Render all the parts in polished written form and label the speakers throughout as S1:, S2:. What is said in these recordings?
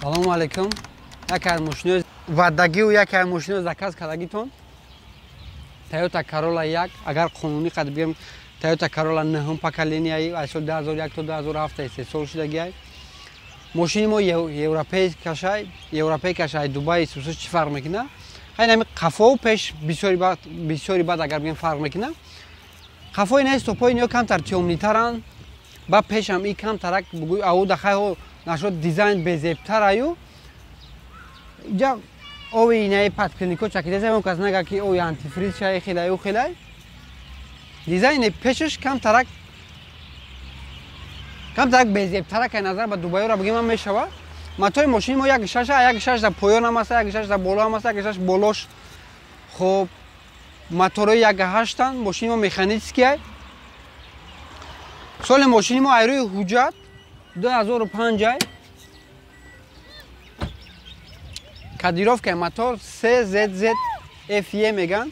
S1: Салому алейкум. Як мошино вадагӣ ва як мошино заказ кардагитон. Тойота королла 1, агар қонунӣ қад бигем Тойота королла 9 поколения аз соли 2001 то 2007 3 сол шудагиай. Мошини мо европейка шай Дубай сусуч чӣ фарқ мекуна? Ҳайнами қафо пеш бисёри бад агар бигем фарқ мекуна. Қафои не стопои ниё камтар тёмнитаран. Ба пешам и камтарак бугӯй ау дахайҳо нашуд дизайн безебтараю. Ҷа ови инаи подклинико чакидазам кас нага ки ови антифриз шай хелай у хелай. Дизайни пешаш камтарак безебтарак ай назар ба Дубайро бигем ам мешава. Мотори мошини мо 1.6 да поён ам аст, 1.6 да боло ам аст, 1.6 болош хоб мотори 1.8 тан. Мошини мо механический. Соли мошини мо айрои ҳуҷҷат 2005 кодировкаи мотор CZZFE меган.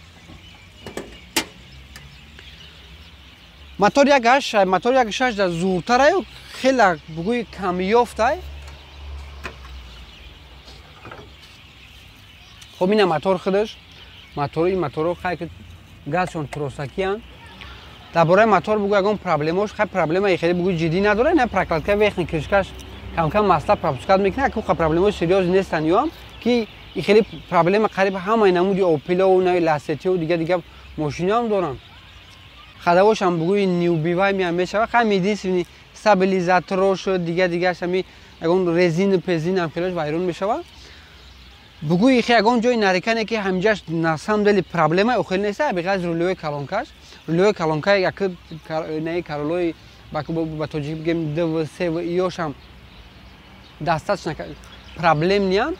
S1: Мотор 1.6 да зуртараю хела бугӯи камёфтай. Хоб ина мотор худаш моторо хай газшон тросакиян. Дар бораи мотор бугӯ ягон проблемош хай проблемаи хеле бугӯ ҷиддӣ надора. Ина прокладка вехни кришкаш кам масла пропускат мекунад. Ку проблемои серьёз нестан ёам ки и хеле проблема қариб ҳамаи намуди опилову нави ласетиу дига мошинаам дорам. Хадавошам бугӯи нюбивай миам мешава. Хай единствени стабилизаторош дигашами ягон резину пезинам хелаш вайрон мешава. Бугӯи хе ягон ҷои нарекане ки ҳамҷаш на самом деле проблема охел неста беғайр рулёи калонкаш. Рулёи калонка як наи короллои ба тоҷики бигем ДВС ва иёшам дастаточно проблем ниям.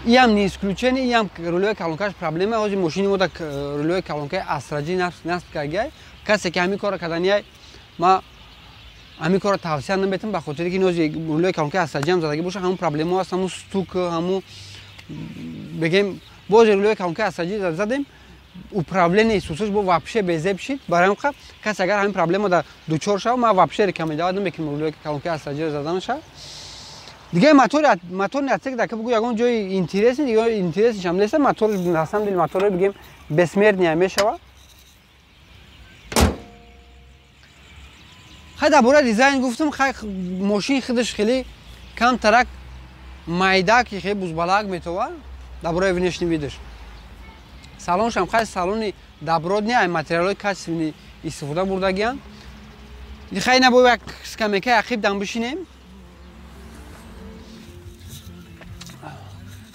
S1: Иам не исключение, иам рулёи калонкаш проблема. Ҳозир мошини мо да рулёи калонкаи асраҷӣ насб кардагиай. Касе ки ҳамин кора кардания ма ҳамин кора тавсия наметам ба хотире ки ҳозир рулёи калонкаи асраҷиам задаги боша ҳамун проблема аст, ҳамун стук ҳамун бигем бози рулёи калонкаи асраҷӣ задем управление сусуш бо вообще безеб шид. Барои ҳам касе агар ҳамин проблема да дучор шава ма вообще рекомендовать намекунам рулёи калонкаи асраҷиро задан шава. Дига мотори атсек дака бугӯ ягон ҷои интересни дига интереснишам неста. Мотори на самом деле мотори бигем бессмертния мешава. хай дар бораи дизайн гуфтам. хай мошини худаш хеле камтарак майда ки хеле бузбалак метова дар бораи внешни видаш. Салоншам хай салони добротни ай материалои качествени истифода бурдагиян. Хай набо як скамейкаи ақиб дам бишинем.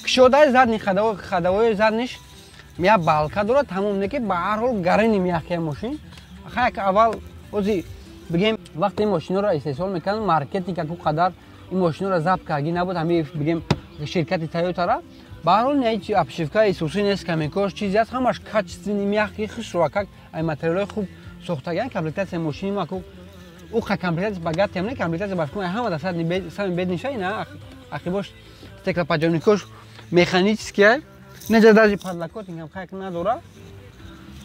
S1: кушодаи задни хадавои задниш як балка дорад. Тамом не ки ба ҳар ҳол гарани мяхкия мошин. хай аввал ҳозир бигем вақте ин мошиноро истеҳсол мекардам маркетинг яку қадар ин мошиноро забт кардагӣ набуд. ҳамин бигем ширкати Тойотара ба ҳар ҳол не обшивкаи исуси нест, камекош чизе аст. ҳамаш качествени мяхки хушро как ай материалои хуб сохтагиан. комплектатсияи мошини мо аку уха комплектатсия богатиам не комплектатсия башкума ҳама да сами бедниша ина ақибош стеклоподъёмникош механический неҷа даже подлокотник ҳам хайк надора.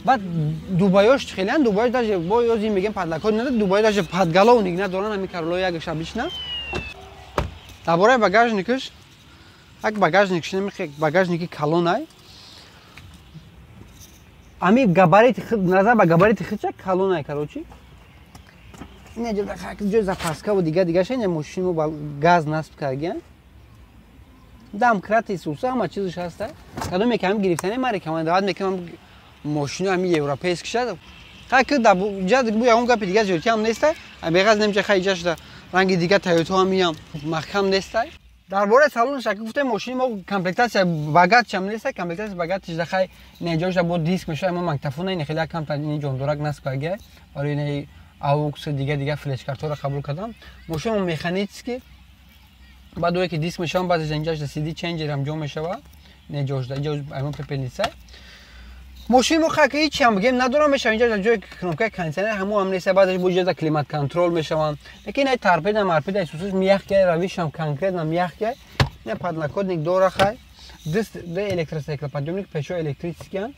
S1: баъд дубайош хелеан дубайош даже бо ёзи мегем подлокотник надора. дубайо даже подголовник надоран ҳамин короллои як шабишна. дар бораи багажникаш як багажник шинамихе багажники калонай. ами габарити назар ба габарити худша калонай короче. неҷа да хайк ҷои запаскаву дигашай не мошини мо газ насб кардагиан. дамкрати суса ҳама чизаш ҳаста. кадоме ки ҳам гирифтане ма рекомендовать мекунам мошини ҳами европейски шад. хай ки да бу ягон гапи дига зиёдтӣ ҳам неста. беғаз немҷа хай ҷаш да ранги дига Тойота ҳамиам маҳкам неста. дар бораи салонаш аки гуфтем мошини мо комплектатсия багатшам неста. комплектатсия багатиш да хай неҷош да бо диск мешава. мо мактафона ин хеле камтар ин ҷондорак насб кардагиай. барои ин аукс дига флешкартора қабул кардам. мошини мо механически баъд ое ки диск мешавам баъд инҷаш да CD ченҷерам ҷо мешава. неҷош да ҷо аймон пепелница. мошини мо хай ки ҳеҷ ҳам бигем надорам мешава. инҷа ҷои кнопкаи кондитсионер ҳамон ҳам неста. баъдаш бо ҷои да климат контрол мешаванд. лекин ай торпеда марпеда исусуш мяхкия равишам конкретно мяхкия. ин подлокотник дора хай дист да электростеклоподъёмник пешо электрическиян.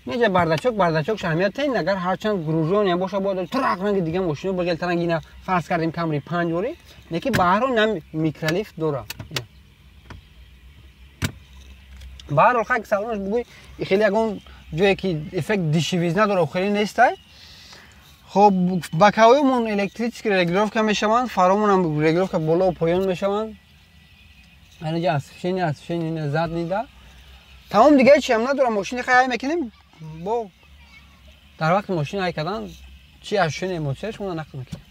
S1: неҷа бардачок аҳамият ин агар ҳарчанд гружон ям боша бояд трак ранги дига мошино бигел таранги ина фарз кардем камри 5 бори леки ба ҳар ҳол нам микролифт дора. баҳар ҳол хак салонаш бугӯй хеле ягон ҷое ки эффект дишивиз надора хеле нестай. хоб бакавоимон электрически регулировка мешаванд, фаромонам регулировка боло поён мешаванд. анаҷа освещение задни да тамом дигаи чиам надорам. мошини хай мекунем бо дар вақти мошини ҳай кардан чи ощущение эмоцияш мона нақл мекунем.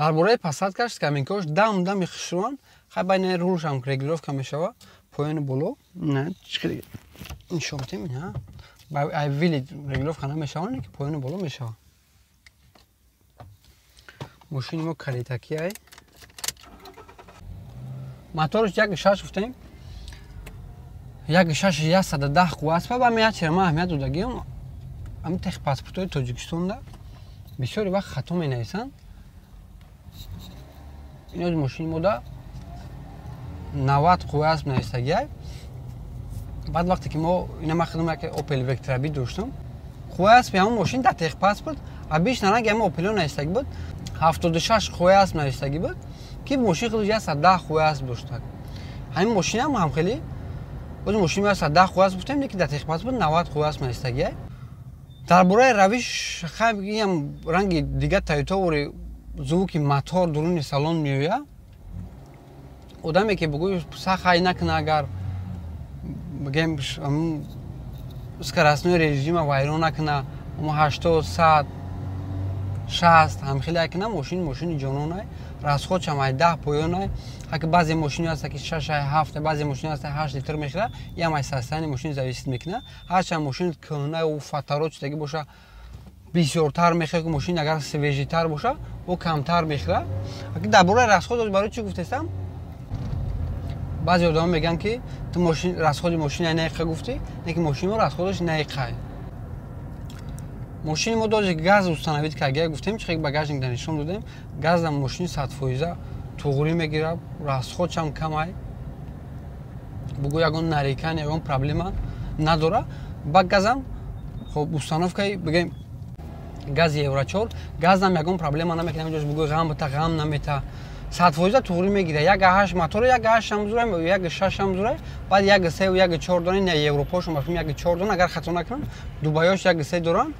S1: дар бораи посадкаш скамейкааш дам хушрон хай байни рулшам регулировка мешава поёни боло нишон тем ина ай вили регулировка намешаванд ки поёни боло мешава. мошини мо калитакиай моторш 1.6 гуфтем 1.6 110 қувваспа ба меачера ма аҳамият додагиам ами техпаспортҳои тоҷикистонда бисёри вақт хато менависанд. иноз мошини мода 90 қуввасп навистагиай. баъд вақте ки мо ина ма худам як опел вектраби доштам қувваспи ҳамон мошин дар техпаспорт абиш наранги ҳама опело навистаги буд 76 қуввасп навистаги буд ки мошин худаш 110 қуввасп доштаг. ҳамин мошинам ҳамхеле боз мошини 110 қуввасп гуфтем лекин дар техпаспорт 90 қуввасп навистагиай. дар бораи равиш хам ранги дига тойота вори звуки мотор дуруни салон меояд. одаме ки бугӯй сахай накуна агар бигем скоростной режима вайрон накуна 80 100 60 ҳамхеле акуна мошини ҷононай расходшам ай 10 поёнай ҳаки баъзе мошини ҳаста ки 6 7 баъзе мошини ҳаста 8 литр мехӯрад ям ай состояние мошини зависит мекуна. ҳарчанд мошини кӯна у фаторот шудаги боша бисёртар мехӯрад ки мошини агар свежитар боша ӯ камтар мехӯрад. ҳаки дар бораи расходаш барои чӣ гуфтестам баъзе одамон мегӯянд ки ту расходи мошини наиқа гуфтӣ лекин мошини мо расходаш наиқай. мошини мо доҷи газ установид кардагиай гуфтем чихел багажник дар нишон додем газам мошини 100% туғрӣ мегирад расходшам камай бугӯ ягон нарекан ягон проблема надора. ба газам хоб установкаи бигем гази евро 4 газам ягон проблема намекунад ҷош бугӯ ғам бута ғам намета 100% туғрӣ мегирад 1.8 мотор 1.8 ам зурай 1.6 ам зурай баъд 1.3 ва 1.4 доран не европошон мафҳум 1.4 доран агар хато накунам дубайош 1.3 доран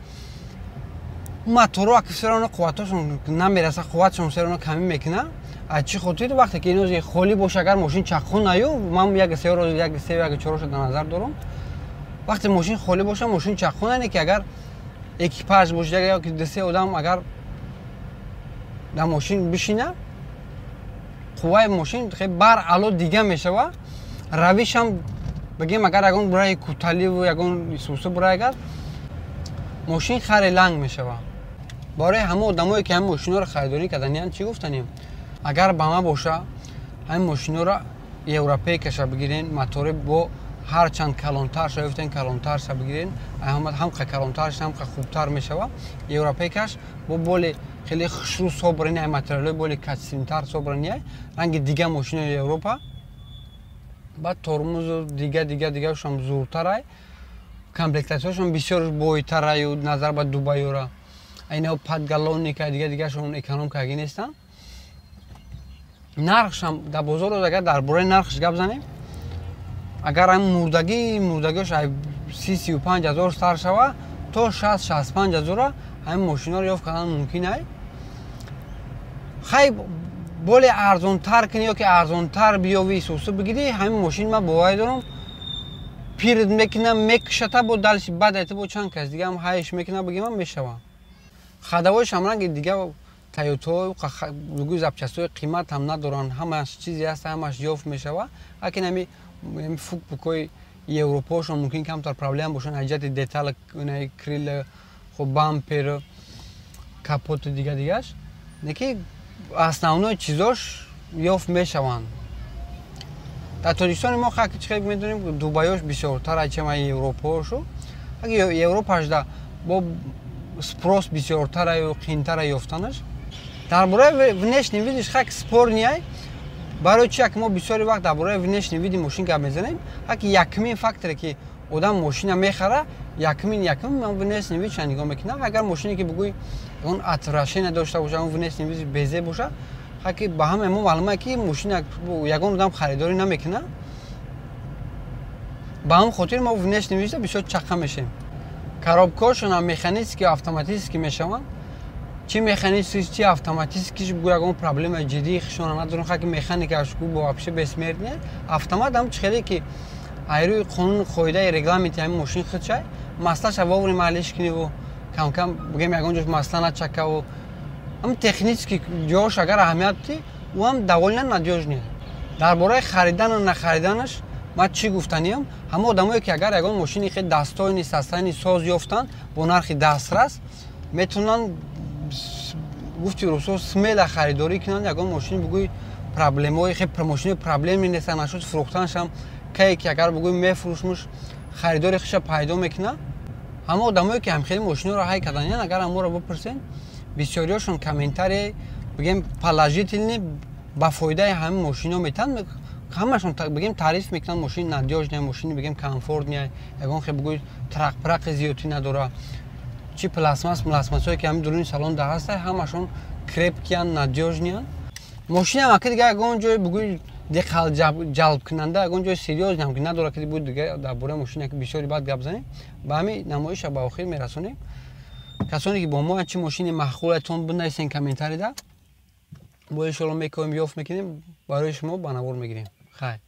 S1: моторо аксероно қувваташон намераса қувватшон сероно камӣ мекуна. аз чӣ хотир вақте ки инози холӣ боша агар мошин чақхун аю ман 1.3 ро 1.3 1.4 ро дар назар дорам. вақте мошин холӣ боша мошин чақхун ане ки агар экипаж боша ё ки дусе одам агар дар мошин бишина қувваи мошин хеле бар ало дига мешава. равишам бигем агар ягон бурай кӯталиву ягон сусу бурай агар мошин харе ланг мешава. бораи ҳама одамое ки ҳамин мошинҳоро харидорӣ карданиянд чӣ гуфтанем агар ба ма боша ҳамин мошинҳоро европейкаша бигирен мотори бо ҳарчанд калонтар шава гуфтем калонтарша бигирен ҳамқа калонтарш ҳамқа хубтар мешава. европейкаш бо боли хеле хушрӯ собрани ай материалои боли качсинтар собрани ранги дига мошинои европа. баъд тормузу дигашам зуртарай комплектатсияшон бисёр бойтараю назар ба дубайёра айнао падгалонника дигашон эконом карги нестанд. нархшам дар бозор агар дар бораи нархш гап занем агар ам мурдагиош 30-35 ҳазор сар шава то 60-65 ҳазора ҳамин мошинҳоро ёфт кардан мумкин ай. хай боли арзонтар кунӣ ё ки арзонтар биёвӣ сусу бигирӣ ҳамин мошин ман боварӣ дорам пирд мекунам мекушата бо далиш бад айта бо чанд кас дига ҳам ҳайш мекуна бигимам мешава. Хадавои шамранги дига тойота дугу запчастои қимат ҳам надоранд, ҳамаш чизе ҳаст, ҳамаш ёфт мешава. Акин ҳами фукпукои европошон мумкин камтар проблема бошанд ҳаҷати детал крил хоб бампер капот дигаш неки основной чизош ёфт мешаванд. Дар тоҷикистони мо хақиқат медонем дубайош бисёртар чем европаошо. Аги европаш да бо спрос бисёртар қиинтар ёфтанаш. Дар бораи внешний видиш хак спор ниай. Барои чи ак мо бисёри вақт дар бораи внешний види мошин гап мезанем. Ак якмин факторе ки одам мошина мехара, якмин ман внешний видиш нигоҳ мекунам. Агар мошине ки бугӯи он атрошена дошта боша, он внешний видиш безе боша, хаки ба ҳама мо маълума ки мошина ягон одам харидорӣ намекуна. Ба ҳам хотир мо внешний видиш бисёр чақа мешем. Коробкаошон механически автоматически мешаванд. Чи механически, чи автоматически ягон проблема ҷиддии хишона надоранд. Хаки механикаш вообще бесмертне. Автомат ҳам чихеле ки айрӯи қонун қоидаи регламенти ҳамин мошин худшай маслаша вовремя маълиш куниву кам бигем ягон ҷош масла начакаву ҳам технически ҷош агар аҳамият ди ӯ ҳам довольно надёжне. Дар бораи харидану нахариданаш ман чӣ гуфтаниям, ҳама одамое ки агар ягон мошини хеле дастойни састайни соз ёфтанд бо нархи дастрас метавонанд гуфти рӯсо смела харидорӣ кунанд ягон мошини бугӯи проблемаҳои хеле мошини проблеми неста нашуд фурӯхтанашам кае ки агар бугӯи мефурӯшмуш харидори хиша пайдо мекуна. Ҳама одамое ки ҳам хеле мошинҳоро ҳай карданян агар ҳаморо бипурсен бисёриёшон комментарие бигем положительни ба фоидаи ҳамин мошинҳо метан ҳамашон бигем таъриф мекунанд мошини надёжне мошини бигем комфортне ягон хеле бугӯи трақпрақи зиёдӣ надора чи пластмассое ки ҳамин дуруни салонда ҳаста ҳамашон крепкиян надёжниян. Мошинам аки дига ягон ҷои бугӯи диққат ҷалбкунанда ягон ҷои серьёзнам ки надора ки буд дига дар бораи мошине ки бисёри баъд гап занем ба ҳамин намоиша ба охир мерасонем. Касоне ки бо мо чи мошини маъқулатон бинависен комментарида бо иншоалло мекунем ёфт мекунем барои шумо ба навор мегирем. Хайр.